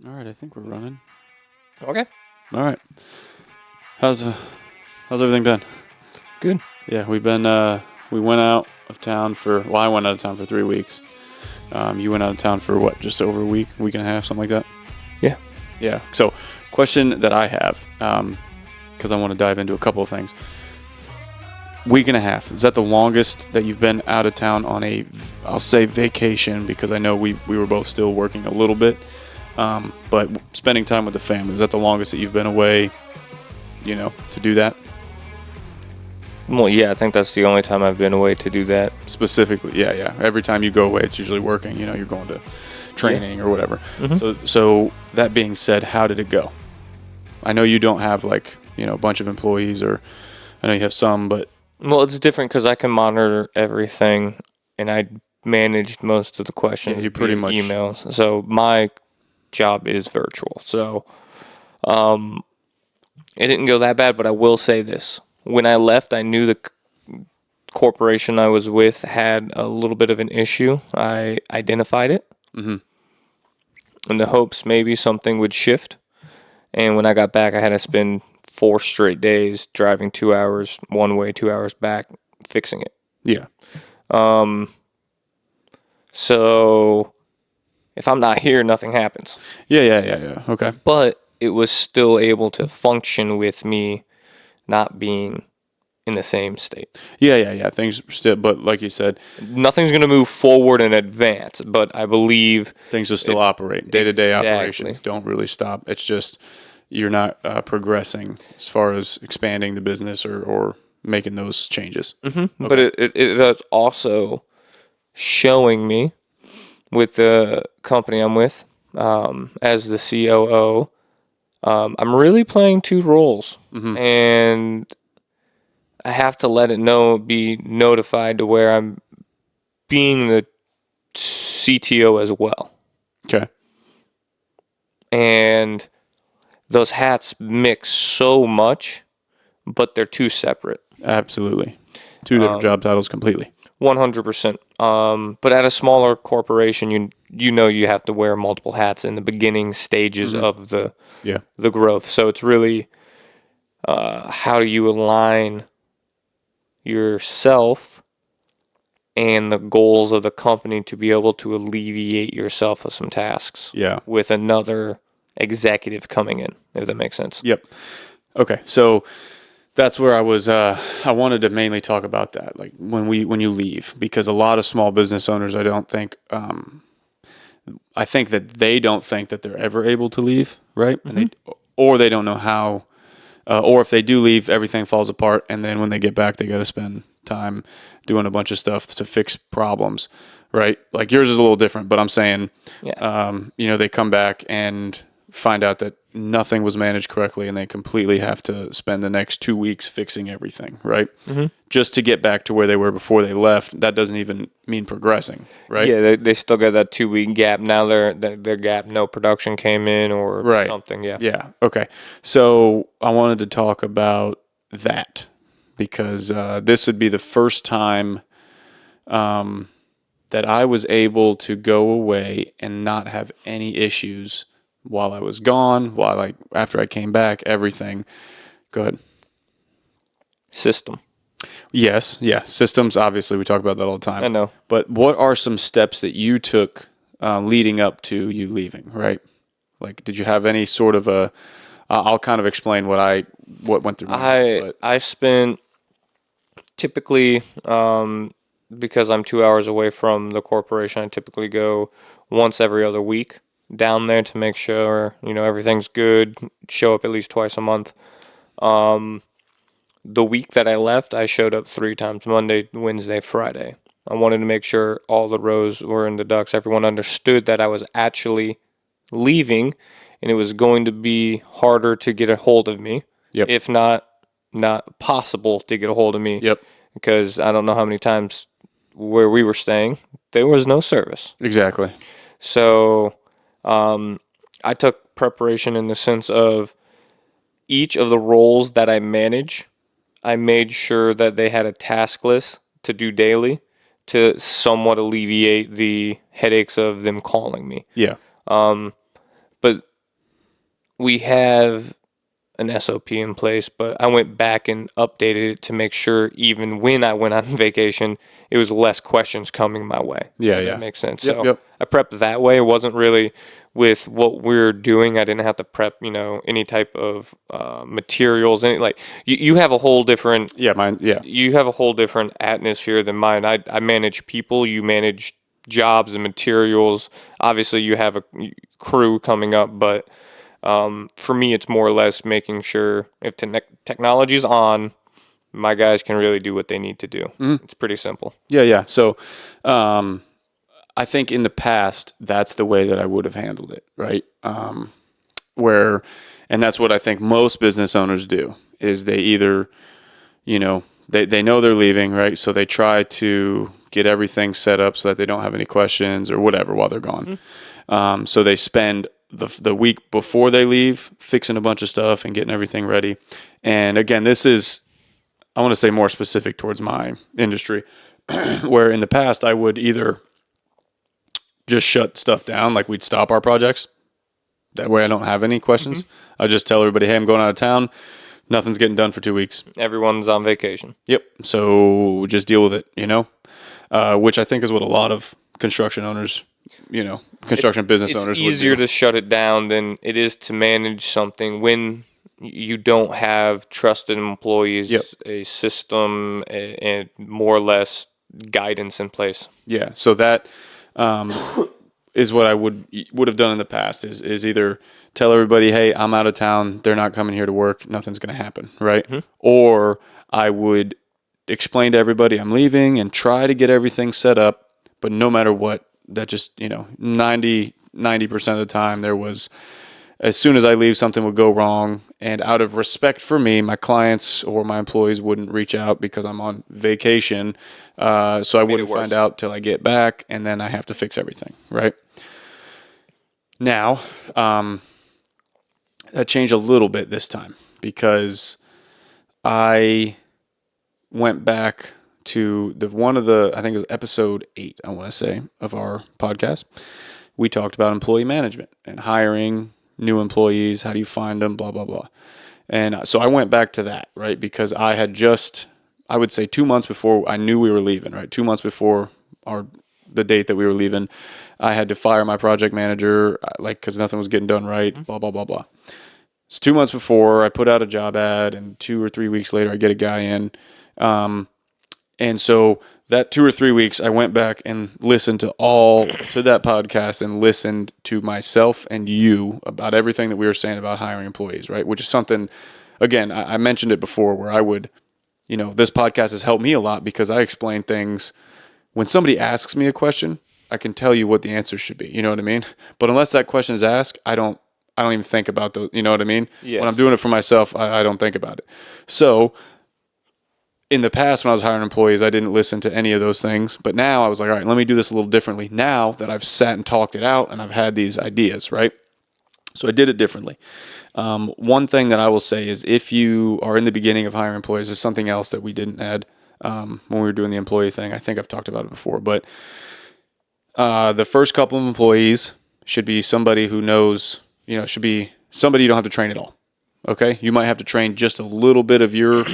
All right, I think we're running. Okay. All right. How's everything been? Good. Yeah, we went out of town I went out of town for 3 weeks. You went out of town for what? Just over a week and a half, something like that? Yeah. Yeah. So, question that I have, because I want to dive into a couple of things. Week and a half. Is that the longest that you've been out of town on I'll say vacation, because I know we were both still working a little bit. But spending time with the family, is that the longest that you've been away, to do that? Well, yeah, I think that's the only time I've been away to do that. Specifically, yeah. Every time you go away, it's usually working. You're going to training or whatever. Mm-hmm. So that being said, how did it go? I know you don't have a bunch of employees, or I know you have some, but... Well, it's different because I can monitor everything, and I managed most of the questions. Yeah, you pretty much... emails. So my job is virtual. So it didn't go that bad, but I will say this. When I left, I knew the corporation I was with had a little bit of an issue. I identified it in the hopes maybe something would shift. And when I got back, I had to spend 4 straight days driving 2 hours one way, 2 hours back, fixing it. Yeah. So if I'm not here, nothing happens. Yeah. Okay. But it was still able to function with me not being in the same state. Yeah. Things still, but like you said, nothing's going to move forward and advance, but I believe things will still operate. Day-to-day exactly. operations don't really stop. It's just you're not progressing as far as expanding the business or making those changes. Mm-hmm. Okay. But it is also showing me with the company I'm with as the COO, I'm really playing 2 roles, and I have to let it be notified to where I'm being the CTO as well. Okay. And those hats mix so much, but they're 2 separate. Absolutely. 2 different job titles completely. 100%. But at a smaller corporation, you have to wear multiple hats in the beginning stages of the growth. So it's really how do you align yourself and the goals of the company to be able to alleviate yourself of some tasks with another executive coming in, if that makes sense. Yep. Okay. So that's where I was, I wanted to mainly talk about that, like when you leave, because a lot of small business owners, I think that they don't think that they're ever able to leave, right? And they don't know how, or if they do leave, everything falls apart, and then when they get back, they got to spend time doing a bunch of stuff to fix problems, right? Like yours is a little different, but I'm saying, they come back and find out that nothing was managed correctly, and they completely have to spend the next 2 weeks fixing everything, right? Just to get back to where they were before they left. That doesn't even mean progressing, right? Yeah, they still got that 2-week gap. Now their gap, no production came in or something. Yeah. Okay. So I wanted to talk about that because this would be the first time that I was able to go away and not have any issues while I was gone, after I came back, everything. Go ahead. System. Yes, yeah. Systems, obviously, we talk about that all the time. I know. But what are some steps that you took leading up to you leaving, right? Like, did you have any sort of I'll kind of explain what went through my head. I spent, typically, because I'm 2 hours away from the corporation, I typically go once every other week down there to make sure everything's good, show up at least twice a month. The week that I left, I showed up 3 times: Monday, Wednesday, Friday. I wanted to make sure all the rows were in the ducks. Everyone understood that I was actually leaving, and it was going to be harder to get a hold of me, if not possible to get a hold of me. Because I don't know how many times where we were staying, there was no service. Exactly. So I took preparation in the sense of each of the roles that I manage, I made sure that they had a task list to do daily to somewhat alleviate the headaches of them calling me. Yeah. But we have an SOP in place, but I went back and updated it to make sure even when I went on vacation, it was less questions coming my way. Yeah, That makes sense. Yep, So yep. I prepped that way. It wasn't really with what we're doing. I didn't have to prep, any type of materials. You have a whole different Yeah, mine. Yeah, you have a whole different atmosphere than mine. I manage people. You manage jobs and materials. Obviously, you have a crew coming up, but for me, it's more or less making sure if technology's on, my guys can really do what they need to do. It's pretty simple. yeah. So, I think in the past, that's the way that I would have handled it, right? And that's what I think most business owners do is they either, they know they're leaving, right? So they try to get everything set up so that they don't have any questions or whatever while they're gone. So they spend the week before they leave fixing a bunch of stuff and getting everything ready. And again, this is, I want to say more specific towards my industry, where in the past I would either just shut stuff down, like we'd stop our projects. That way I don't have any questions. I just tell everybody, hey, I'm going out of town. Nothing's getting done for 2 weeks. Everyone's on vacation. Yep. So just deal with it, which I think is what a lot of construction owners, construction business owners would do. It's easier to shut it down than it is to manage something when you don't have trusted employees, a system, and more or less guidance in place. Yeah. So that is what I would have done in the past is either tell everybody, hey, I'm out of town. They're not coming here to work. Nothing's going to happen. Right. Or I would explain to everybody I'm leaving and try to get everything set up. But no matter what, that just, 90% of the time there was, as soon as I leave, something would go wrong. And out of respect for me, my clients or my employees wouldn't reach out because I'm on vacation. So I wouldn't find out till I get back, and then I have to fix everything, right? Now, that changed a little bit this time because I went back to I think it was episode 8, I want to say, of our podcast. We talked about employee management and hiring new employees. How do you find them? Blah, blah, blah. And so I went back to that, right? Because I had I would say 2 months before I knew we were leaving, right? 2 months before the date that we were leaving, I had to fire my project manager, because nothing was getting done right, blah, blah, blah, blah. It's 2 months before I put out a job ad, and 2 or 3 weeks later, I get a guy in. And so that 2 or 3 weeks, I went back and listened to that podcast and listened to myself and you about everything that we were saying about hiring employees, right? Which is something, again, I mentioned it before where I would, this podcast has helped me a lot because I explain things. When somebody asks me a question, I can tell you what the answer should be. You know what I mean? But unless that question is asked, I don't even think about those. You know what I mean? Yes. When I'm doing it for myself, I don't think about it. So in the past, when I was hiring employees, I didn't listen to any of those things. But now I was like, all right, let me do this a little differently now that I've sat and talked it out and I've had these ideas, right? So I did it differently. One thing that I will say is if you are in the beginning of hiring employees, is something else that we didn't add when we were doing the employee thing. I think I've talked about it before. But the first couple of employees should be somebody who knows, should be somebody you don't have to train at all. Okay? You might have to train just a little bit of your,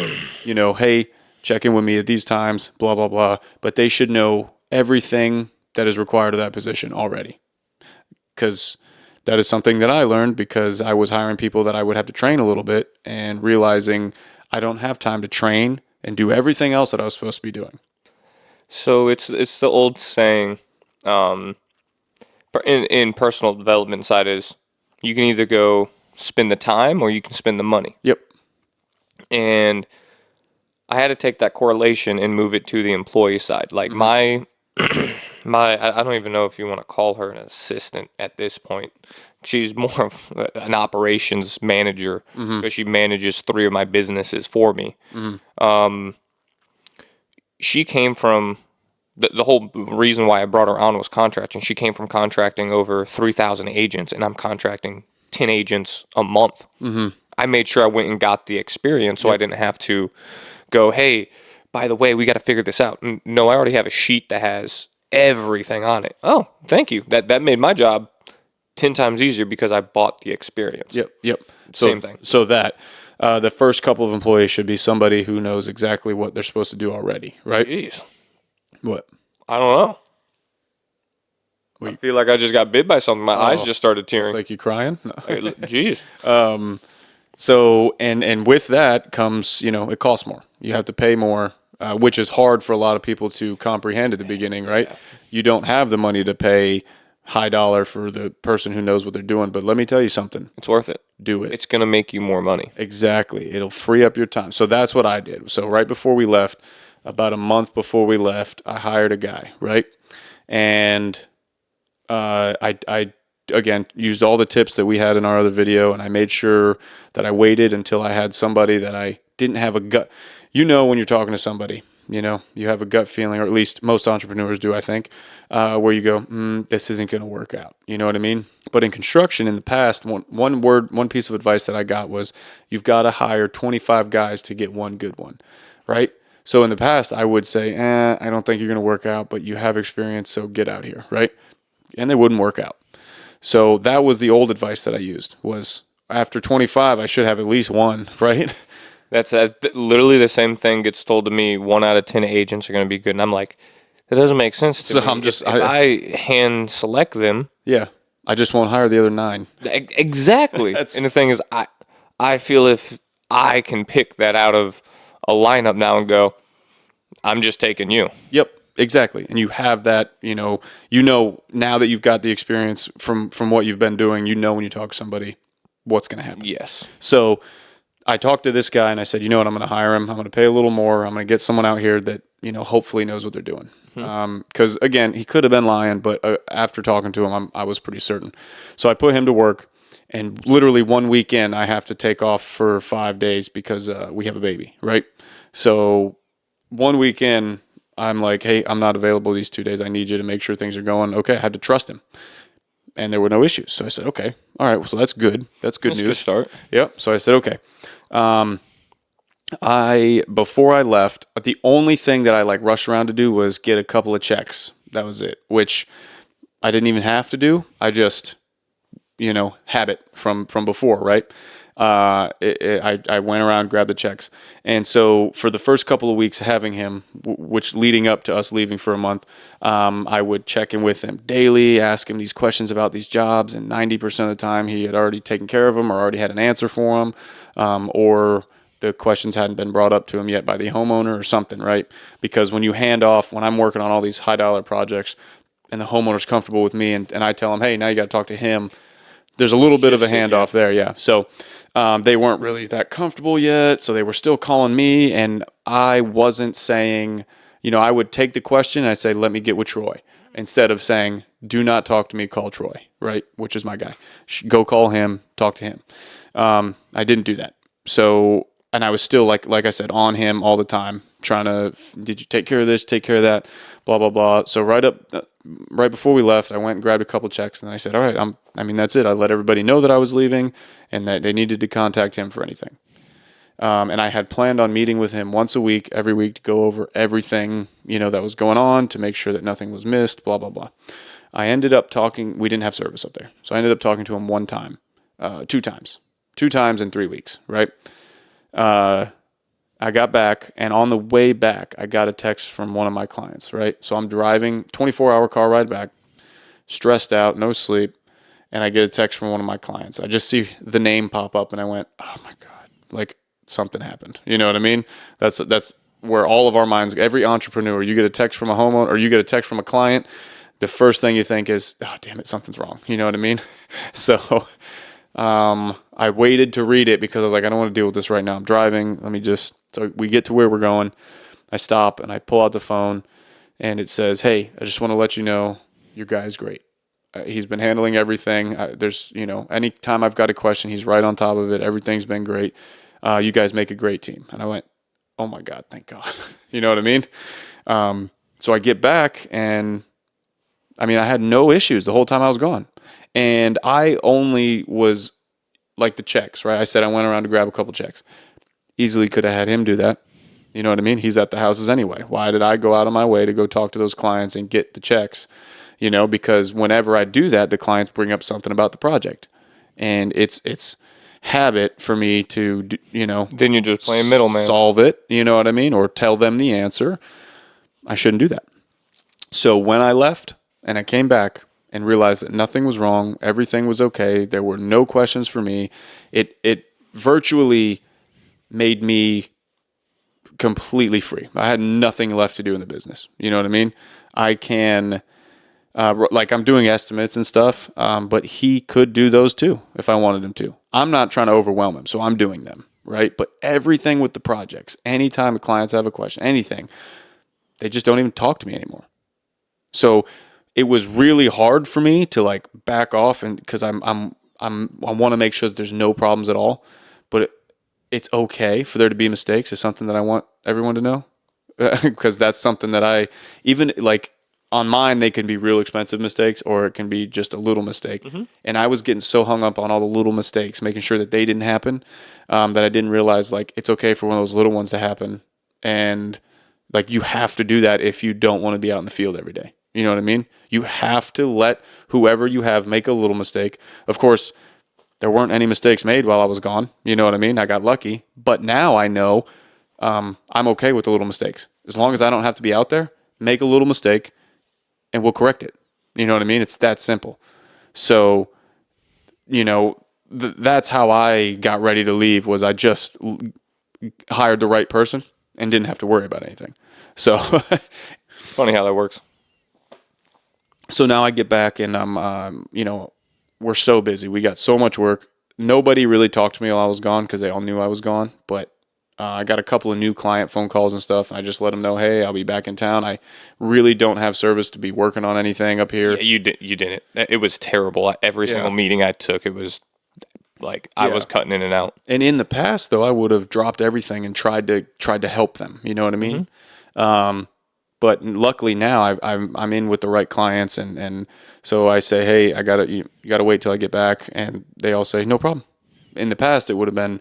hey, check in with me at these times, blah, blah, blah. But they should know everything that is required of that position already. Because that is something that I learned because I was hiring people that I would have to train a little bit and realizing I don't have time to train and do everything else that I was supposed to be doing. So it's the old saying in personal development side is you can either go spend the time or you can spend the money. Yep. And I had to take that correlation and move it to the employee side. Like my I don't even know if you want to call her an assistant at this point. She's more of an operations manager because she manages 3 of my businesses for me. She came from the whole reason why I brought her on was contracting. She came from contracting over 3,000 agents, and I'm contracting 10 agents a month. I made sure I went and got the experience so I didn't have to go, hey, by the way, we got to figure this out. No, I already have a sheet that has everything on it. Oh, thank you. That made my job 10 times easier because I bought the experience. Yep. Same thing. So that the first couple of employees should be somebody who knows exactly what they're supposed to do already, right? Jeez. What? I don't know. I feel like I just got bit by something. My eyes just started tearing. It's like you crying? No. Jeez. So, and with that comes, it costs more. You have to pay more, which is hard for a lot of people to comprehend at the beginning, right? Yeah. You don't have the money to pay high dollar for the person who knows what they're doing. But let me tell you something. It's worth it. Do it. It's going to make you more money. Exactly. It'll free up your time. So that's what I did. So right before we left, about a month before we left, I hired a guy, right? And I again used all the tips that we had in our other video, and I made sure that I waited until I had somebody that I didn't have a gut. When you're talking to somebody, you have a gut feeling, or at least most entrepreneurs do, I think, where you go, this isn't going to work out. You know what I mean? But in construction, in the past, one piece of advice that I got was, you've got to hire 25 guys to get one good one, right? So in the past, I would say, I don't think you're going to work out, but you have experience, so get out here, right? And they wouldn't work out. So that was the old advice that I used, was after 25, I should have at least one, right? That's literally the same thing gets told to me. 1 out of 10 agents are going to be good. And I'm like, that doesn't make sense to me. If I hand select them. Yeah. I just won't hire the other 9. Exactly. And the thing is, I feel if I can pick that out of a lineup now and go, I'm just taking you. Yep. Exactly. And you have that, now that you've got the experience from what you've been doing, when you talk to somebody, what's going to happen. Yes. So I talked to this guy and I said, you know what, I'm going to hire him. I'm going to pay a little more. I'm going to get someone out here that, hopefully knows what they're doing. Because again, he could have been lying, but after talking to him, I was pretty certain. So I put him to work, and literally one weekend I have to take off for 5 days because we have a baby, right? So one weekend I'm like, hey, I'm not available these 2 days. I need you to make sure things are going okay. I had to trust him. And there were no issues. So I said, okay, all right, well, so that's good. That's good news. Good start. Yep. So I said, okay. Before I left, the only thing that I rushed around to do was get a couple of checks. That was it, which I didn't even have to do. I just, habit from before, right? I went around, grabbed the checks. And so for the first couple of weeks having him, which leading up to us leaving for a month, I would check in with him daily, ask him these questions about these jobs. And 90% of the time he had already taken care of them or already had an answer for them, or the questions hadn't been brought up to him yet by the homeowner or something, right? Because when you hand off, when I'm working on all these high dollar projects and the homeowner's comfortable with me and I tell him, hey, now you got to talk to him, there's a little bit of a handoff there, yeah. So they weren't really that comfortable yet, so they were still calling me, and I wasn't saying, I would take the question and I'd say, let me get with Troy, instead of saying, do not talk to me, call Troy, right, which is my guy. Go call him, talk to him. I didn't do that. So, and I was still, like I said, on him all the time, trying to, did you take care of this, take care of that, blah, blah, blah. So right before we left, I went and grabbed a couple checks, and then I said, all right, that's it. I let everybody know that I was leaving and that they needed to contact him for anything. And I had planned on meeting with him once a week, every week, to go over everything, that was going on, to make sure that nothing was missed, blah, blah, blah. I ended up talking, we didn't have service up there. So I ended up talking to him 2 times in 3 weeks, right? I got back, and on the way back, I got a text from one of my clients, right? So I'm driving, 24-hour car ride back, stressed out, no sleep, and I get a text from one of my clients. I just see the name pop up, and I went, oh my God, something happened. You know what I mean? That's where all of our minds, every entrepreneur, you get a text from a homeowner, or you get a text from a client, the first thing you think is, oh, damn it, something's wrong. You know what I mean? So I waited to read it because I was like, I don't want to deal with this right now. I'm driving. So we get to where we're going. I stop and I pull out the phone, and it says, hey, I just want to let you know your guy's great. He's been handling everything. Anytime I've got a question, he's right on top of it. Everything's been great. You guys make a great team. And I went, oh my God, thank God. You know what I mean? So I get back, and I had no issues the whole time I was gone. And I only was like the checks, right? I said I went around to grab a couple checks. Easily could have had him do that. You know what I mean? He's at the houses anyway. Why did I go out of my way to go talk to those clients and get the checks? because whenever I do that, the clients bring up something about the project, and it's habit for me to, Then you're just playing middleman. solve it, you know what I mean? Or tell them the answer. I shouldn't do that. So when I left and I came back and realized that nothing was wrong, everything was okay, there were no questions for me, it virtually made me completely free. I had nothing left to do in the business. You know what I mean? I can, I'm doing estimates and stuff, but he could do those too if I wanted him to. I'm not trying to overwhelm him, so I'm doing them, right? But everything with the projects, anytime clients have a question, anything, they just don't even talk to me anymore. So it was really hard for me to like back off, and because I want to make sure that there's no problems at all, but it's okay for there to be mistakes is something that I want everyone to know, because that's something that I, even like on mine, they can be real expensive mistakes or it can be just a little mistake. Mm-hmm. And I was getting so hung up on all the little mistakes, making sure that they didn't happen, that I didn't realize like it's okay for one of those little ones to happen. And like you have to do that if you don't want to be out in the field every day. You know what I mean? You have to let whoever you have make a little mistake. Of course, there weren't any mistakes made while I was gone. You know what I mean? I got lucky. But now I know I'm okay with the little mistakes. As long as I don't have to be out there, make a little mistake, and we'll correct it. You know what I mean? It's that simple. So, that's how I got ready to leave, was I just hired the right person and didn't have to worry about anything. So it's funny how that works. So now I get back and we're so busy. We got so much work. Nobody really talked to me while I was gone because they all knew I was gone. But I got a couple of new client phone calls and stuff. And I just let them know, hey, I'll be back in town. I really don't have service to be working on anything up here. Yeah, you didn't. It was terrible. Every single meeting I took, it was like I was cutting in and out. And in the past, though, I would have dropped everything and tried to help them. You know what I mean? Mm-hmm. But luckily now I'm in with the right clients, and so I say, hey, you gotta wait till I get back, and they all say no problem. In the past, it would have been,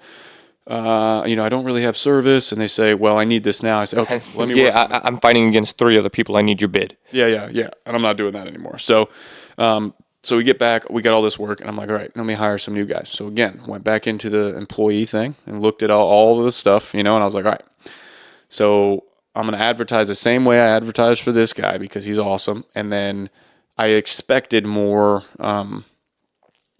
I don't really have service, and they say, well, I need this now. I say, okay, let me. Yeah, I'm fighting against 3 other people. I need your bid. Yeah, and I'm not doing that anymore. So, so we get back, we got all this work, and I'm like, all right, let me hire some new guys. So again, went back into the employee thing and looked at all of the stuff, and I was like, all right, so I'm going to advertise the same way I advertised for this guy because he's awesome. And then I expected more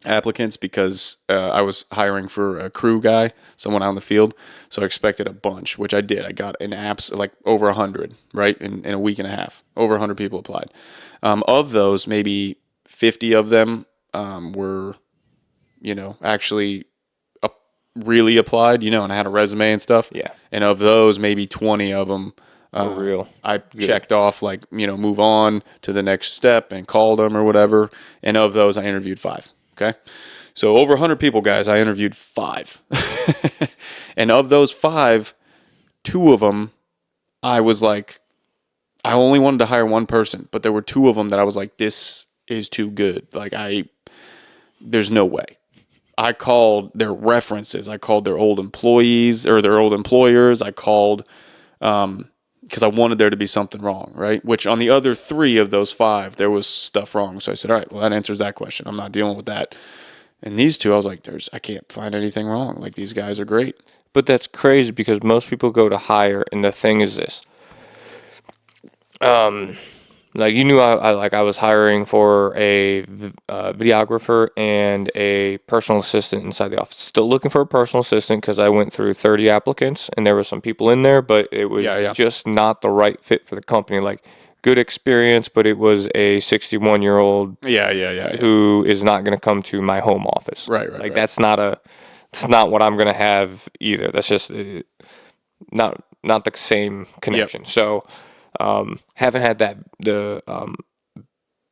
applicants because I was hiring for a crew guy, someone out in the field. So I expected a bunch, which I did. I got in apps like over 100, right? In a week and a half, over 100 people applied. Of those, maybe 50 of them were, actually really applied, and I had a resume and stuff. Yeah. And of those, maybe 20 of them, real. I checked off like, move on to the next step and called them or whatever. And of those, I interviewed 5. Okay. So over 100 people, guys, I interviewed 5. And of those 5, 2 of them, I was like, I only wanted to hire one person, but there were 2 of them that I was like, this is too good. Like there's no way. I called their references. I called their old employees or their old employers. I called, because I wanted there to be something wrong, right? Which on the other 3 of those 5, there was stuff wrong. So I said, all right, well, that answers that question. I'm not dealing with that. And these 2, I was like, I can't find anything wrong. Like, these guys are great. But that's crazy because most people go to hire, and the thing is this. Like, I was hiring for a videographer and a personal assistant inside the office. Still looking for a personal assistant because I went through 30 applicants and there were some people in there, but it was just not the right fit for the company. Like, good experience, but it was a 61-year-old who is not going to come to my home office. Right. That's not what I'm going to have either. That's just not the same connection. Yep. So, haven't had the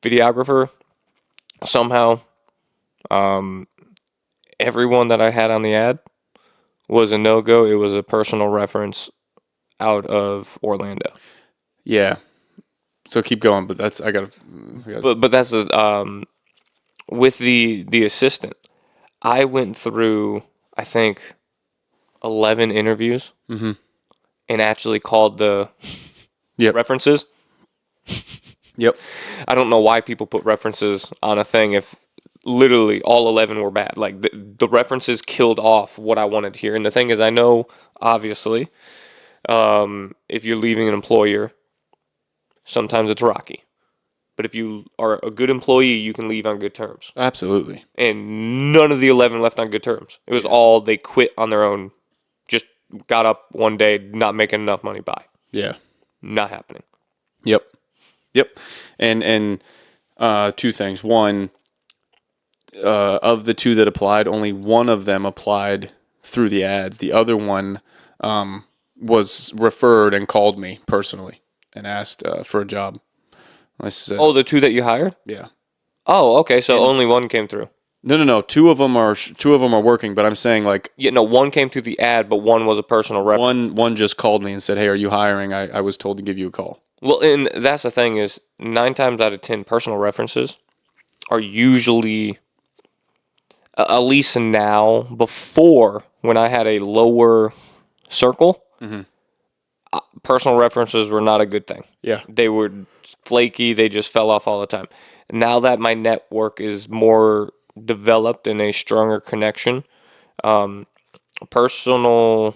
videographer. Somehow, everyone that I had on the ad was a no-go. It was a personal reference out of Orlando. Yeah. So keep going, but that's But that's with the assistant. I went through, I think, 11 interviews and actually called the references. Yep. I don't know why people put references on a thing if literally all 11 were bad. Like the references killed off what I wanted to hear. And the thing is, I know, obviously, if you're leaving an employer, sometimes it's rocky. But if you are a good employee, you can leave on good terms. Absolutely. And none of the 11 left on good terms. It was all they quit on their own, just got up one day, not making enough money, bye. Yeah. Not happening. Yep. Yep. And two things. One, of the two that applied, only one of them applied through the ads. The other one was referred and called me personally and asked for a job. I said, The two that you hired? yeah. Oh, okay. So only one came through. No. Two of them are working, but I'm saying like Yeah, no, one came through the ad, but one was a personal reference. one just called me and said, "Hey, are you hiring? I was told to give you a call." Well, and that's the thing is 9 times out of 10, personal references are usually, at least now, before when I had a lower circle, personal references were not a good thing. Yeah. They were flaky. They just fell off all the time. Now that my network is more developed and a stronger connection, personal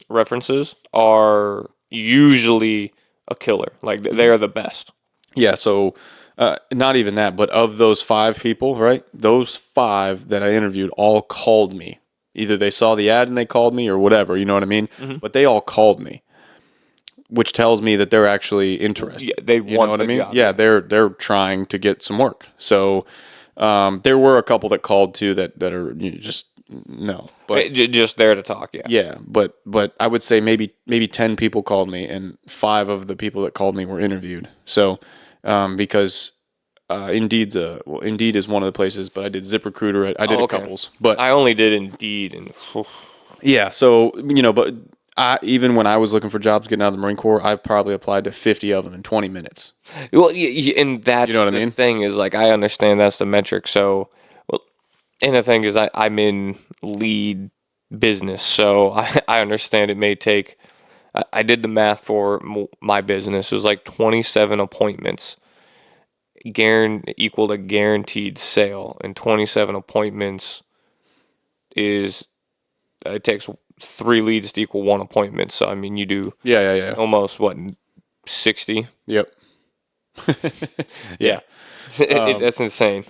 references are usually a killer. Like they are the best. Yeah, so not even that, but of those 5 people, right? Those 5 that I interviewed all called me. Either they saw the ad and they called me or whatever, you know what I mean? But they all called me, which tells me that they're actually interested. Yeah, they you want know what I mean? job. Yeah, they're trying to get some work. So there were a couple that called too that are just no, but just there to talk. Yeah. yeah, but I would say maybe 10 people called me, and 5 of the people that called me were interviewed. So because Indeed is one of the places, but I did ZipRecruiter. I did a couples, but I only did Indeed, and yeah. So but even when I was looking for jobs getting out of the Marine Corps, I probably applied to 50 of them in 20 minutes. well, and that's what I the mean? thing is like I understand that's the metric. So, well, and the thing is I'm in lead business, so I understand it may take. I did the math for my business. It was like 27 appointments equal to guaranteed sale, and 27 appointments is it takes 3 leads to equal 1 appointment. So I mean, you do almost 60. Yep. Yeah. That's insane.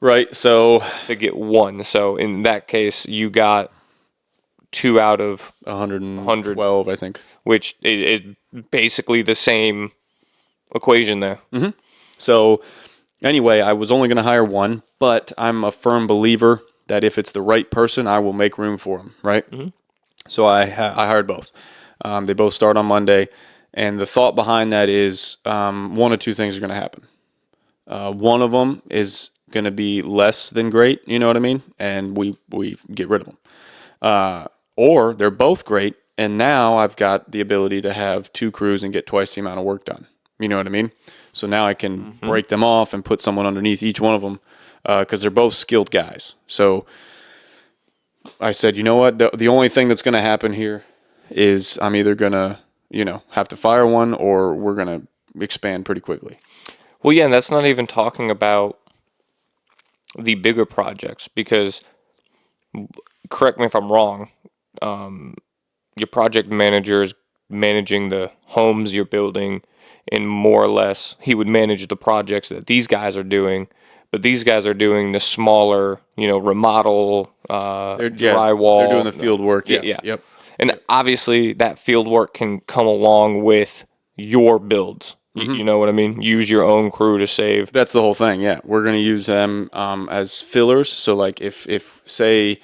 Right. So to get 1. So in that case, you got 2 out of 112, I think. Which is basically the same equation there. Mm-hmm. So anyway, I was only going to hire 1, but I'm a firm believer that if it's the right person, I will make room for them, right? Mm-hmm. So I hired both. They both start on Monday, and the thought behind that is one of 2 things are going to happen. One of them is going to be less than great, you know what I mean? And we get rid of them. Or they're both great, and now I've got the ability to have 2 crews and get twice the amount of work done. You know what I mean? So now I can break them off and put someone underneath each one of them because they're both skilled guys. So I said, you know what? The only thing that's going to happen here is I'm either going to, have to fire one or we're going to expand pretty quickly. Well, yeah, and that's not even talking about the bigger projects because, correct me if I'm wrong, your project manager is managing the homes you're building, and more or less he would manage the projects that these guys are doing, but these guys are doing the smaller, remodel, drywall. They're doing the field work. Yeah. Yep. And obviously that field work can come along with your builds. Mm-hmm. You know what I mean? Use your own crew to save. That's the whole thing. Yeah. We're going to use them as fillers. So like if say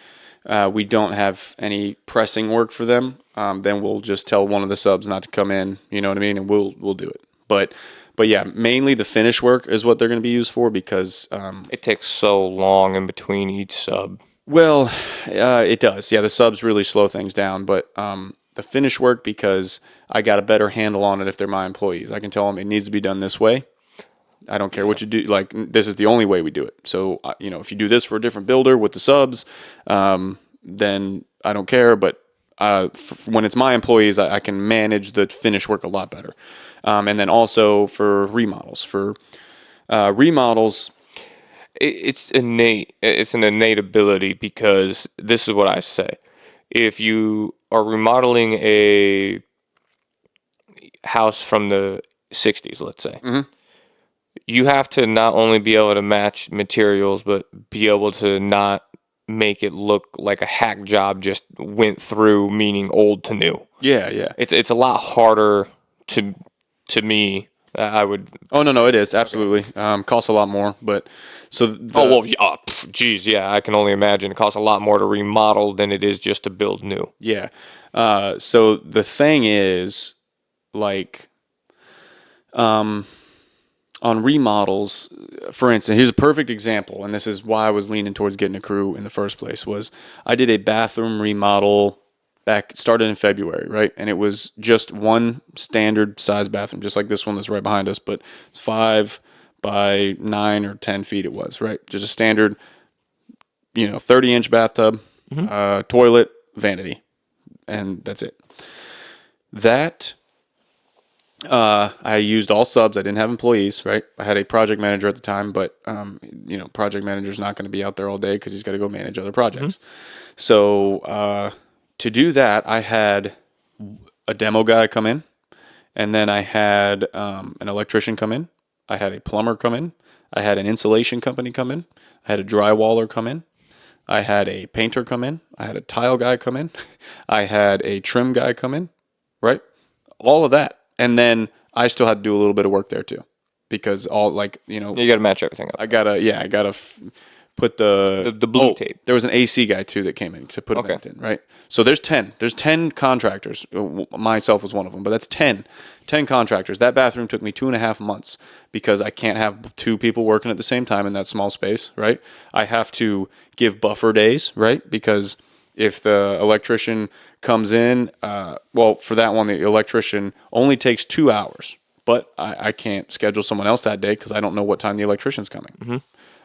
we don't have any pressing work for them, then we'll just tell one of the subs not to come in, you know what I mean? And we'll do it. But yeah, mainly the finish work is what they're going to be used for because it takes so long in between each sub. Well, it does. Yeah, the subs really slow things down, but the finish work, because I got a better handle on it if they're my employees. I can tell them it needs to be done this way. I don't care what you do. Like, this is the only way we do it. So, if you do this for a different builder with the subs, then I don't care, but when it's my employees, I can manage the finished work a lot better. And then also for remodels. For remodels, It's innate. It's an innate ability, because this is what I say. If you are remodeling a house from the 60s, let's say, you have to not only be able to match materials, but be able to not make it look like a hack job just went through, meaning old to new. yeah. It's a lot harder to me. I would. Oh no, it is absolutely costs a lot more. But so Geez, yeah. I can only imagine it costs a lot more to remodel than it is just to build new. yeah. So the thing is, like, on remodels, for instance, here's a perfect example, and this is why I was leaning towards getting a crew in the first place. Was I did a bathroom remodel started in February, right? And it was just one standard size bathroom, just like this one that's right behind us, but 5 by 9 or 10 feet it was, right? Just a standard, 30-inch bathtub, toilet, vanity, and that's it. That I used all subs. I didn't have employees, right? I had a project manager at the time, but project manager's not going to be out there all day because he's got to go manage other projects. So to do that, I had a demo guy come in, and then I had an electrician come in. I had a plumber come in. I had an insulation company come in. I had a drywaller come in. I had a painter come in. I had a tile guy come in. I had a trim guy come in, right? All of that. And then I still had to do a little bit of work there too, because You got to match everything up. I gotta put the blue tape. There was an AC guy too that came in to put a vent in, right? So there's 10 contractors. Myself was one of them, but that's 10 contractors. That bathroom took me 2.5 months because I can't have 2 people working at the same time in that small space, right? I have to give buffer days, right? Because if the electrician comes in, for that one, the electrician only takes 2 hours, but I can't schedule someone else that day because I don't know what time the electrician's coming.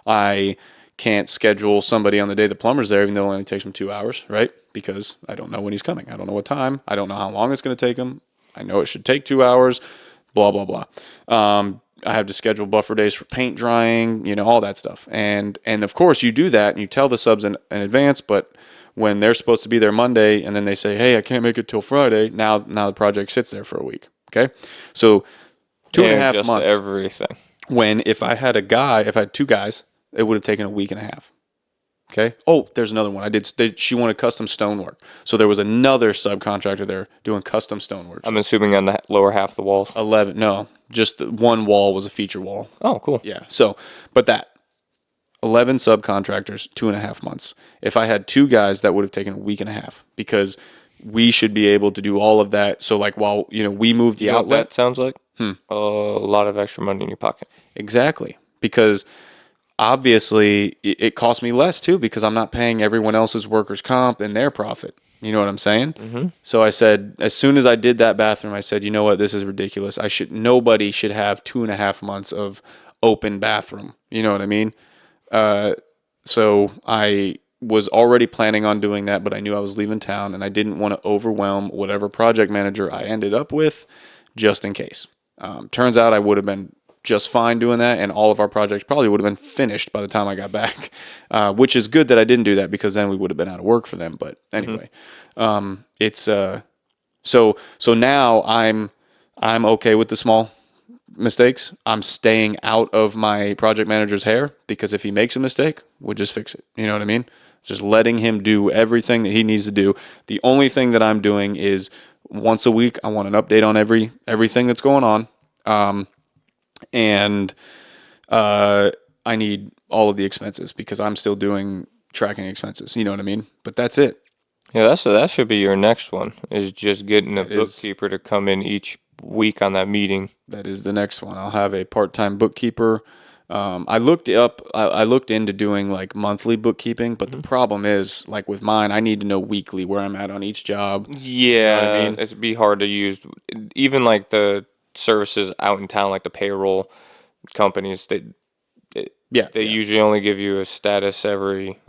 I can't schedule somebody on the day the plumber's there, even though it only takes him 2 hours, right? Because I don't know when he's coming. I don't know what time. I don't know how long it's going to take him. I know it should take 2 hours, blah, blah, blah. I have to schedule buffer days for paint drying, all that stuff. And of course, you do that and you tell the subs in advance, but when they're supposed to be there Monday and then they say, hey, I can't make it till Friday, now the project sits there for a week, okay? So 2.5 months. Everything. If I had 2 guys, it would have taken a week and a half. Okay. Oh, there's another one. She wanted custom stonework. So there was another subcontractor there doing custom stonework. I'm assuming on the lower half of the walls. 11. No, just the one wall was a feature wall. Oh, cool. Yeah. So, but that 11 subcontractors, 2.5 months. If I had 2 guys, that would have taken a week and a half because we should be able to do all of that. So like while, we move the outlet. What that sounds like? A lot of extra money in your pocket. Exactly. Because obviously it costs me less too because I'm not paying everyone else's workers' comp and their profit. You know what I'm saying? So I said, as soon as I did that bathroom, I said, you know what, this is ridiculous. Nobody should have 2.5 months of open bathroom. You know what I mean? So I was already planning on doing that, but I knew I was leaving town and I didn't want to overwhelm whatever project manager I ended up with just in case. Turns out I would have been just fine doing that, and all of our projects probably would have been finished by the time I got back, which is good that I didn't do that because then we would have been out of work for them. But anyway, it's so now I'm okay with the small mistakes. I'm staying out of my project manager's hair because if he makes a mistake, we'll just fix it. You know what I mean? Just letting him do everything that he needs to do. The only thing that I'm doing is once a week I want an update on everything that's going on. And I need all of the expenses because I'm still doing tracking expenses. You know what I mean? But that's it. Yeah, that should be your next one, is just getting a bookkeeper to come in each week on that meeting. That is the next one. I'll have a part-time bookkeeper. I looked into doing like monthly bookkeeping, but the problem is like with mine, I need to know weekly where I'm at on each job. Yeah, you know what I mean? It'd be hard to use. Even like the services out in town, like the payroll companies, Yeah. They usually only give you a status every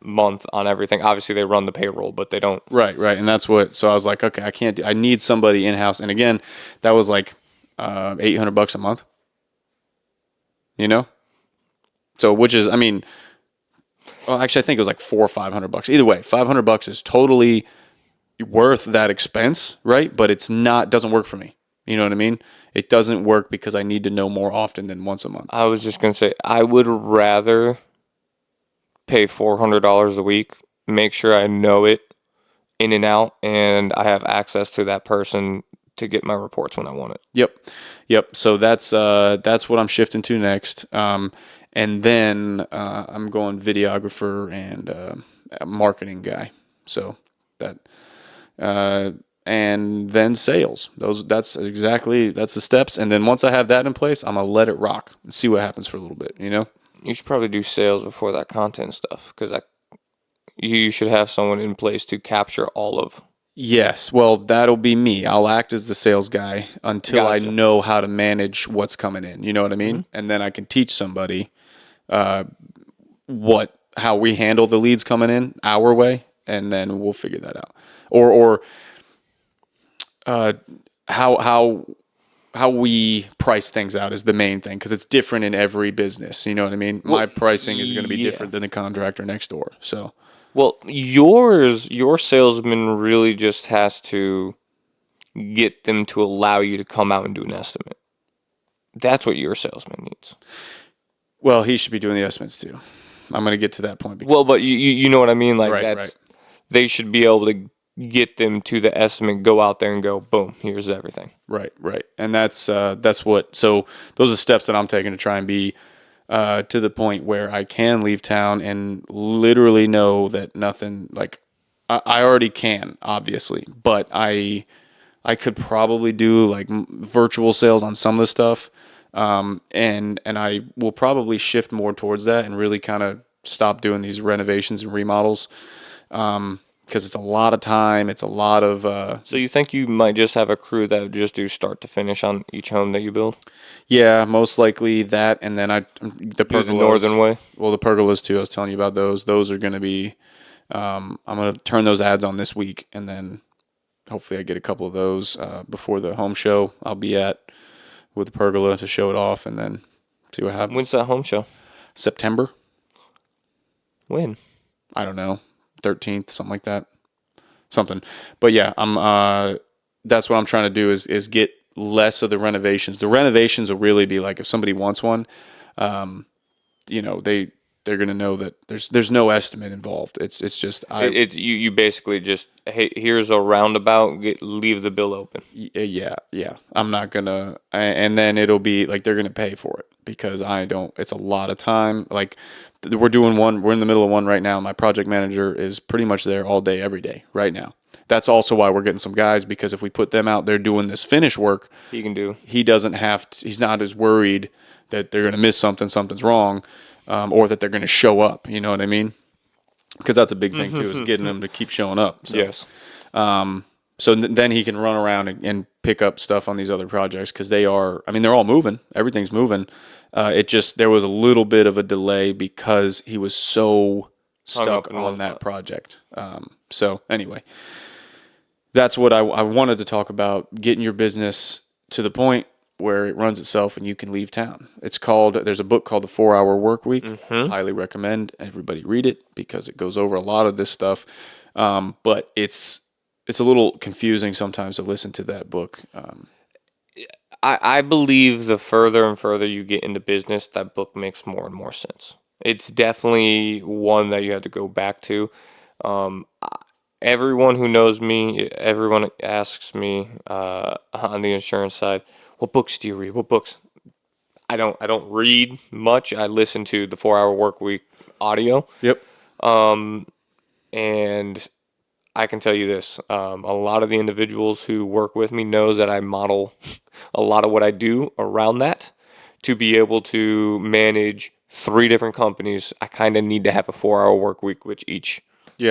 month on everything. Obviously, they run the payroll, but they don't. Right. And that's what, so I was like, okay, I need somebody in-house. And again, that was like $800 a month, you know? So, which is, I mean, well, actually, I think it was like $400 or $500. Either way, $500 is totally worth that expense, right? But it's not, doesn't work for me. You know what I mean? It doesn't work because I need to know more often than once a month. I was just going to say, I would rather pay $400 a week, make sure I know it in and out, and I have access to that person to get my reports when I want it. Yep. So that's what I'm shifting to next. And then I'm going videographer and a marketing guy. So that and then sales. That's the steps. And then once I have that in place, I'm gonna let it rock and see what happens for a little bit. You know. You should probably do sales before that content stuff, because you should have someone in place to capture all of. Yes, well, that'll be me. I'll act as the sales guy until I know how to manage what's coming in. You know what I mean? And then I can teach somebody how we handle the leads coming in our way, and then we'll figure that out. Or how we price things out is the main thing, because it's different in every business. You know what I mean? My pricing is going to be different than the contractor next door. So. Well, your salesman really just has to get them to allow you to come out and do an estimate. That's what your salesman needs. Well, he should be doing the estimates too. I'm going to get to that point. Well, but you know what I mean? Like right. They should be able to get them to the estimate, go out there and go, boom, here's everything. Right. And that's what, so those are steps that I'm taking to try and be to the point where I can leave town and literally know that nothing, like I already can, obviously, but I could probably do like virtual sales on some of the stuff. And I will probably shift more towards that and really kind of stop doing these renovations and remodels. Because it's a lot of time. It's a lot of. So you think you might just have a crew that would just do start to finish on each home that you build? Yeah, most likely that, and then the pergolas. The northern way. Well, the pergolas too. I was telling you about those. Those are going to be. I'm going to turn those ads on this week, and then hopefully I get a couple of those before the home show I'll be at with the pergola to show it off, and then see what happens. When's that home show? September. When? I don't know. 13th, something like that. But yeah, that's what I'm trying to do is get less of the renovations. The renovations will really be like if somebody wants one, they're going to know that there's no estimate involved. It's just you basically just, hey, here's a roundabout, leave the bill open. Yeah. I'm not going to, and then it'll be like they're going to pay for it because it's a lot of time. Like we're in the middle of one right now. My project manager is pretty much there all day, every day right now. That's also why we're getting some guys, because if we put them out there doing this finish work, he doesn't have to, he's not as worried that they're going to miss something's wrong, or that they're going to show up. You know what I mean? Because that's a big thing too, is getting them to keep showing up. So, yes. So then he can run around and pick up stuff on these other projects, because they're all moving. Everything's moving. There was a little bit of a delay because he was so stuck on that project. So anyway, that's what I wanted to talk about, getting your business to the point where it runs itself and you can leave town. There's a book called The 4-Hour Work Week. Highly recommend everybody read it because it goes over a lot of this stuff. But it's a little confusing sometimes to listen to that book. I believe the further and further you get into business, that book makes more and more sense. It's definitely one that you have to go back to. Everyone who knows me, everyone asks me on the insurance side, what books do you read? What books? I don't read much. I listen to the 4-Hour Work Week audio. Yep. And I can tell you this, a lot of the individuals who work with me knows that I model a lot of what I do around that. To be able to manage 3 different companies, I kind of need to have a 4-hour work week with each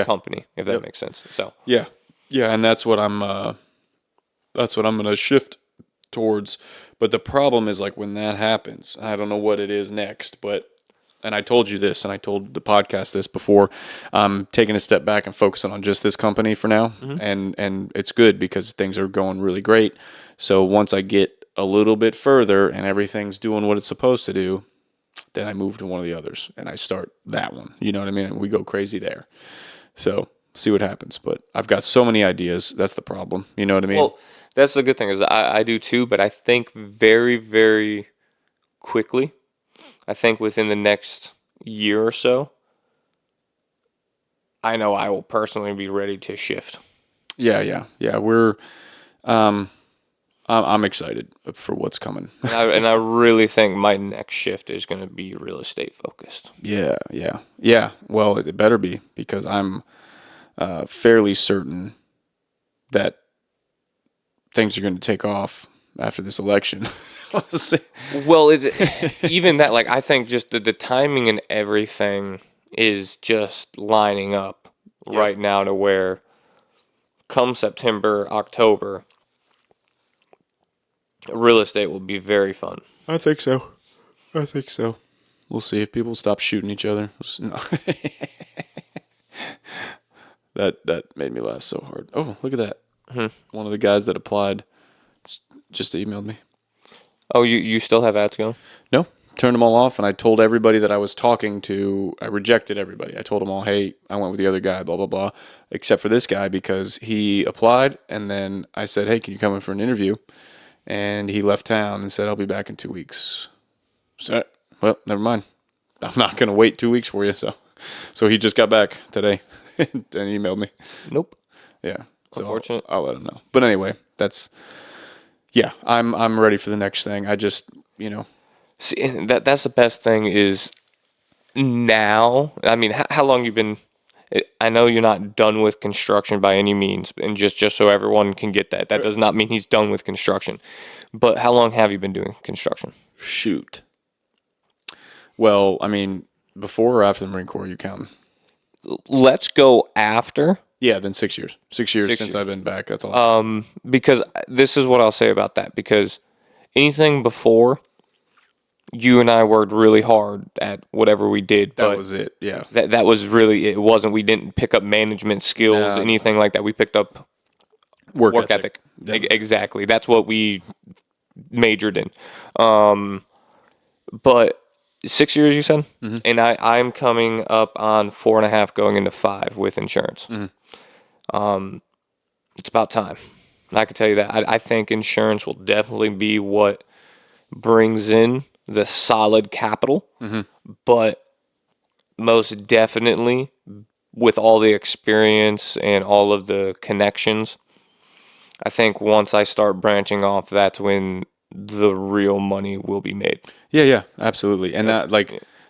company, if that makes sense. So yeah, and that's what I'm going to shift towards. But the problem is, like, when that happens, I don't know what it is next, but and I told you this, and I told the podcast this before, I'm taking a step back and focusing on just this company for now. And it's good because things are going really great. So once I get a little bit further and everything's doing what it's supposed to do, then I move to one of the others and I start that one. You know what I mean? And we go crazy there. So see what happens. But I've got so many ideas. That's the problem. You know what I mean? Well, that's the good thing is I do too, but I think very, very quickly, I think within the next year or so, I know I will personally be ready to shift. Yeah. We're, I'm excited for what's coming. And I really think my next shift is going to be real estate focused. Yeah. Well, it better be because I'm fairly certain that things are going to take off after this election. Well, it's even that, like, I think just the timing and everything is just lining up right now to where come September, October, real estate will be very fun. I think so. We'll see if people stop shooting each other. No. That made me laugh so hard. Oh, look at that. One of the guys that applied just emailed me. Oh, you still have ads going? No, turned them all off, and I told everybody that I was talking to, I rejected everybody. I told them all, hey, I went with the other guy, blah, blah, blah, except for this guy because he applied, and then I said, hey, can you come in for an interview? And he left town and said, I'll be back in 2 weeks. So, well, never mind. I'm not going to wait 2 weeks for you. So he just got back today and emailed me. Nope. Yeah. So Unfortunate. I'll let him know. But anyway, I'm ready for the next thing. I just, See, that's the best thing is now. I mean, how long you been? I know you're not done with construction by any means, and just so everyone can get that does not mean he's done with construction. But how long have you been doing construction? Shoot. Well, I mean, before or after the Marine Corps, you count? Let's go after. Yeah, then 6 years. 6 years 6 since years. I've been back. That's all. Because this is what I'll say about that. Because anything before, you and I worked really hard at whatever we did. That was it. Yeah. That was really, it wasn't, we didn't pick up management skills, anything like that. We picked up work ethic. Exactly. That's what we majored in. But 6 years, you said? Mm-hmm. And I'm coming up on 4.5 going into 5 with insurance. Mm-hmm. It's about time. I can tell you that. I think insurance will definitely be what brings in the solid capital, but most definitely with all the experience and all of the connections, I think once I start branching off, that's when the real money will be made. Yeah, absolutely. And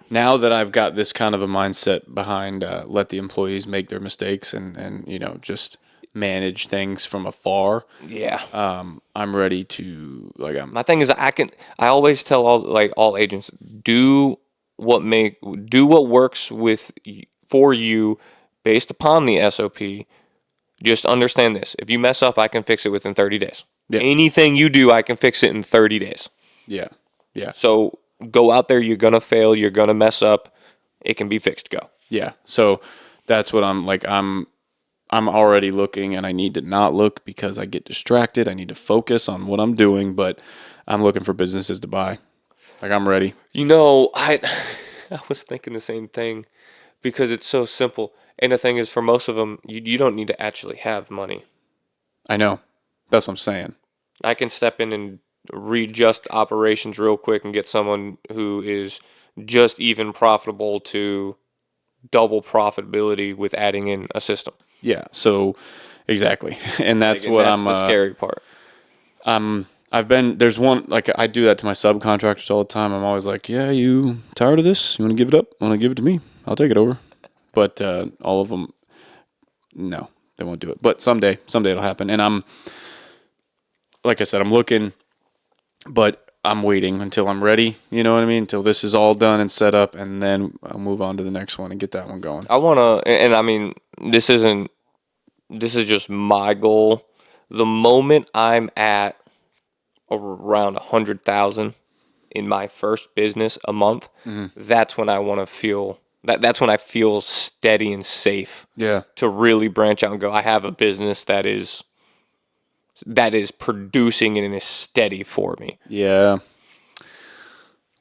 now that I've got this kind of a mindset behind let the employees make their mistakes and just manage things from afar. Yeah. I'm ready to my thing is I always tell all agents, do what works for you based upon the SOP. Just understand this. If you mess up, I can fix it within 30 days. Yeah. Anything you do, I can fix it in 30 days. Yeah. So go out there, you're going to fail, you're going to mess up. It can be fixed, go. Yeah. So that's what I'm already looking, and I need to not look because I get distracted. I need to focus on what I'm doing, but I'm looking for businesses to buy. I'm ready. I was thinking the same thing because it's so simple. And the thing is, for most of them, you don't need to actually have money. I know. That's what I'm saying. I can step in and readjust operations real quick and get someone who is just even profitable to double profitability with adding in a system. Yeah, so exactly. And that's the scary part. There's one, I do that to my subcontractors all the time. I'm always like, yeah, you tired of this? You want to give it up? Want to give it to me? I'll take it over. But all of them, no, they won't do it. But someday it'll happen. And like I said, I'm looking, but I'm waiting until I'm ready. You know what I mean? Until this is all done and set up, and then I'll move on to the next one and get that one going. I want to, and I mean, this is just my goal. The moment I'm at around 100,000, in my first business a month, that's when I want to feel that's when I feel steady and safe Yeah. to really branch out and go, I have a business that is producing and is steady for me. Yeah.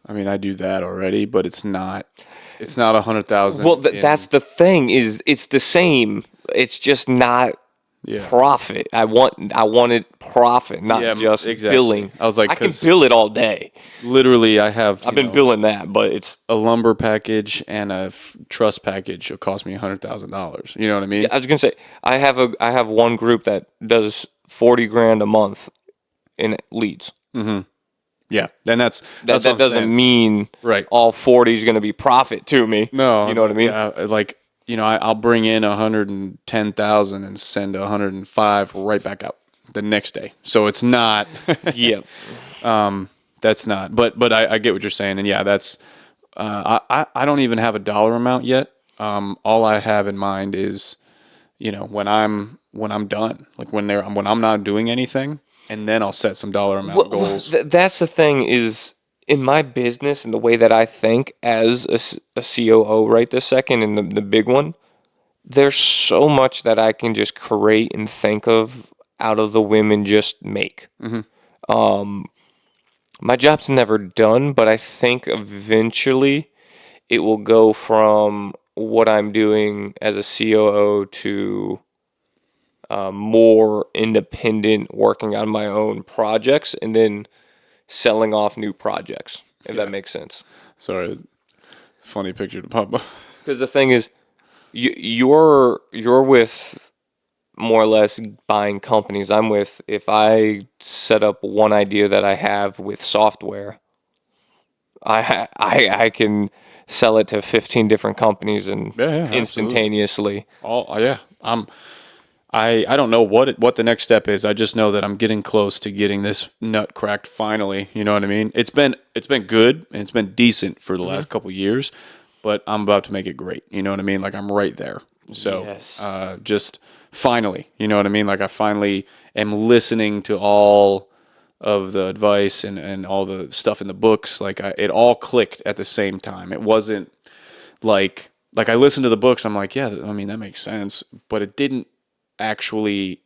I mean, I do that already, but it's not 100,000. Well, that's the thing, is it's the same. It's just not profit. I wanted profit, not just billing. I was like, I can bill it all day. Literally, I've been billing that, but it's a lumber package and a truss package. It'll cost me $100,000. You know what I mean? Yeah, I was gonna say I have one group that does 40 grand a month in leads. Yeah, and that's That what I'm doesn't saying. mean Right. all 40 is gonna be profit to me. No, you know what I mean? Yeah, like I'll bring in 110,000 and send 105 right back out the next day. So it's not. Yeah. That's not. But I get what you're saying, and yeah, that's. I don't even have a dollar amount yet. All I have in mind is, when I'm done, like when I'm not doing anything, and then I'll set some dollar amount goals. That's the thing, is in my business and the way that I think as a COO right this second, and the big one, there's so much that I can just create and think of out of the whim and just make. My job's never done, but I think eventually it will go from what I'm doing as a COO to more independent, working on my own projects, and then selling off new projects, if that makes sense. Sorry, funny picture to pop up. Because the thing is, you're with more or less buying companies. I'm with, if I set up one idea that I have with software, I can sell it to 15 different companies and instantaneously. I don't know what the next step is. I just know that I'm getting close to getting this nut cracked finally. You know what I mean? It's been good and it's been decent for the last couple years, but I'm about to make it great. You know what I mean? Like I'm right there. So just finally, you know what I mean? Like I finally am listening to all of the advice and all the stuff in the books. Like it all clicked at the same time. It wasn't like I listened to the books. I'm like, yeah, I mean, that makes sense, but it didn't actually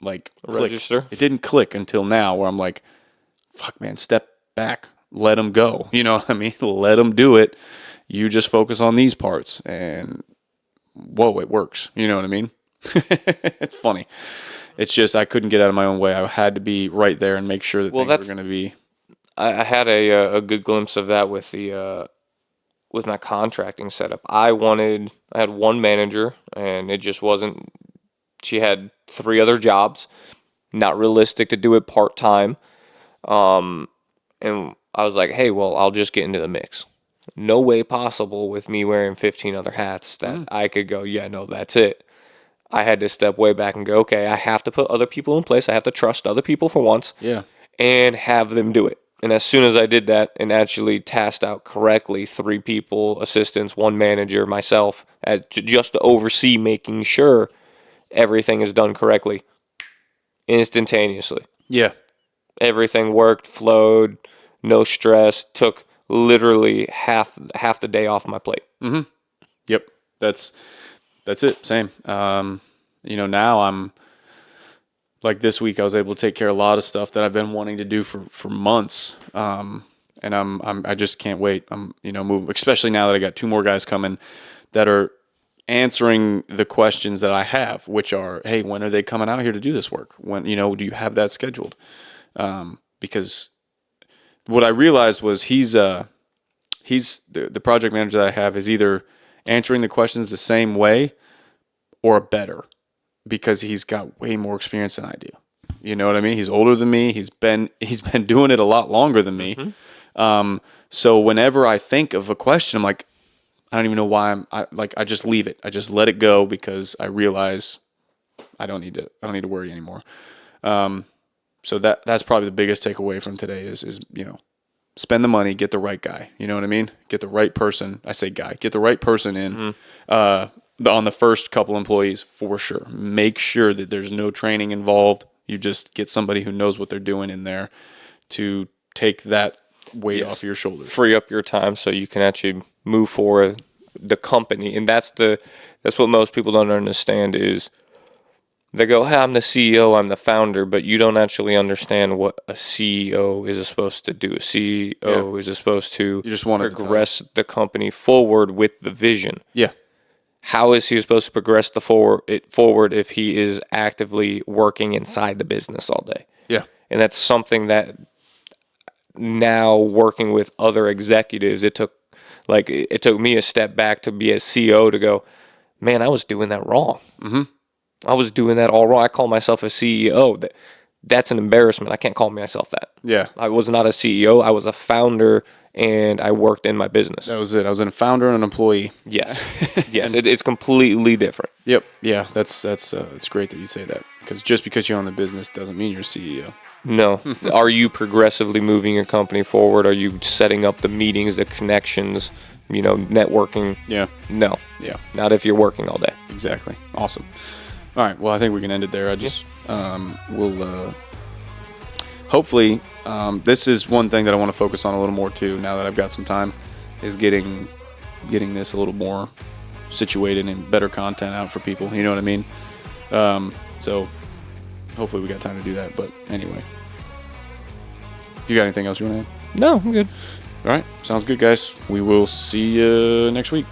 like click. Register. It didn't click until now, where I'm like, fuck, man, step back, let them go. You know what I mean? Let them do it. You just focus on these parts, and whoa, it works. You know what I mean? It's funny. It's just I couldn't get out of my own way. I had to be right there and make sure that things were going to be. I had a good glimpse of that with the with my contracting setup. I had one manager, and it just wasn't. She had 3 other jobs, not realistic to do it part-time. And I was like, hey, well, I'll just get into the mix. No way possible with me wearing 15 other hats that I could go, yeah, no, that's it. I had to step way back and go, okay, I have to put other people in place. I have to trust other people for once. Yeah. And have them do it. And as soon as I did that and actually tasked out correctly 3 people, assistants, 1 manager, myself, just to oversee making sure everything is done correctly, instantaneously. Yeah. Everything worked, flowed, no stress, took literally half the day off my plate. Yep. That's it. Same. Now I'm like this week I was able to take care of a lot of stuff that I've been wanting to do for months. And I just can't wait. I'm moving, especially now that I got 2 more guys coming that are answering the questions that I have, which are, hey, when are they coming out here to do this work? When, do you have that scheduled? Because what I realized was he's the project manager that I have is either answering the questions the same way or better, because he's got way more experience than I do. You know what I mean? He's older than me. He's been doing it a lot longer than me. So whenever I think of a question, I'm like, I don't even know why I just leave it. I just let it go because I realize I don't need to worry anymore. So that's probably the biggest takeaway from today is spend the money, get the right guy. You know what I mean? Get the right person. I say guy. Get the right person in on the first couple employees for sure. Make sure that there's no training involved. You just get somebody who knows what they're doing in there to take that weight off your shoulders. Free up your time so you can actually move forward the company. And that's what most people don't understand is they go, hey, I'm the CEO, I'm the founder, but you don't actually understand what a CEO is supposed to do. A CEO is supposed to you just want to progress the company forward with the vision. Yeah. How is he supposed to progress it forward if he is actively working inside the business all day? Yeah. And that's something that now working with other executives, it took me a step back to be a CEO to go, man, I was doing that wrong. Mm-hmm. I was doing that all wrong. I call myself a CEO. That's an embarrassment. I can't call myself that. Yeah. I was not a CEO. I was a founder, and I worked in my business. That was it. I was a founder and an employee. Yes. Yes. It's completely different. Yep. Yeah. That's it's great that you say that, because just because you own the business doesn't mean you're CEO. No. Are you progressively moving your company forward? Are you setting up the meetings, the connections, networking? Yeah. No. Yeah. Not if you're working all day. Exactly. Awesome. All right. Well, I think we can end it there. I just we'll hopefully this is one thing that I want to focus on a little more too. Now that I've got some time, is getting this a little more situated and better content out for people. You know what I mean? So hopefully we got time to do that. But anyway, you got anything else you want to add? No, I'm good. All right. Sounds good, guys. We will see you next week.